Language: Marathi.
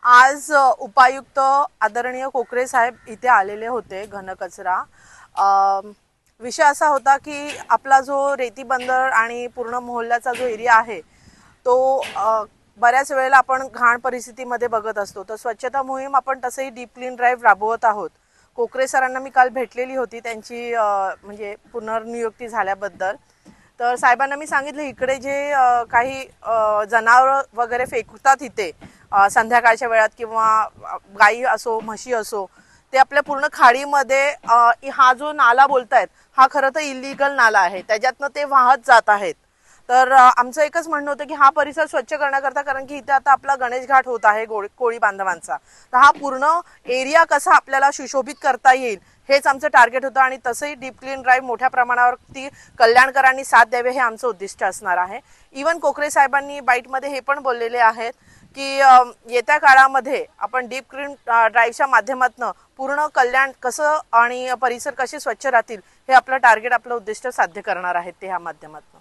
आज उपायुक्त आदरणीय कोकरे साहेब इथे आलेले होते घनकचरा विषय असा होता की आपला जो रेती बंदर आणि पूर्ण मोहल्ल्याचा जो एरिया आहे तो बऱ्याच वेळेला आपण घाण परिस्थितीमध्ये बघत असतो। तर स्वच्छता मोहीम आपण तसंही डीप क्लीन ड्राईव्ह राबवत आहोत। कोकरे सरांना मी काल भेटलेली होती त्यांची म्हणजे पुनर्नियुक्ती झाल्याबद्दल। तर साहेबांना मी सांगितलं इकडे जे काही जनावर वगैरे फेकतात इथे संध्याकाळच्या वेळात किंवा गाई असो म्हशी असो ते आपल्या पूर्ण खाडीमध्ये हा जो नाला बोलतायत हा खरं तर इलिगल नाला आहे, त्याच्यातनं ते वाहत जात आहेत। तर आमचं एकच म्हणणं होतं की हा परिसर स्वच्छ करण्याकरता, कारण की इथे आता आपला गणेश घाट होत आहे कोळी बांधवांचा, तर हा पूर्ण एरिया कसा आपल्याला सुशोभित करता येईल हेच आमचं टार्गेट होतं। आणि तसंही डीप क्लीन ड्राईव्ह मोठ्या प्रमाणावरती कल्याणकरांनी साथ द्यावे हे आमचं उद्दिष्ट असणार आहे। इवन कोकरे साहेबांनी बाईटमध्ये हे पण बोललेले आहेत की येत्या काळामध्ये आपण डीप क्लीन ड्राईव्हच्या माध्यमातून पूर्ण कल्याण कसं आणि परिसर कसे स्वच्छ राहतील हे आपलं टार्गेट आपलं उद्दिष्ट साध्य करणार आहेत ते ह्या माध्यमातून।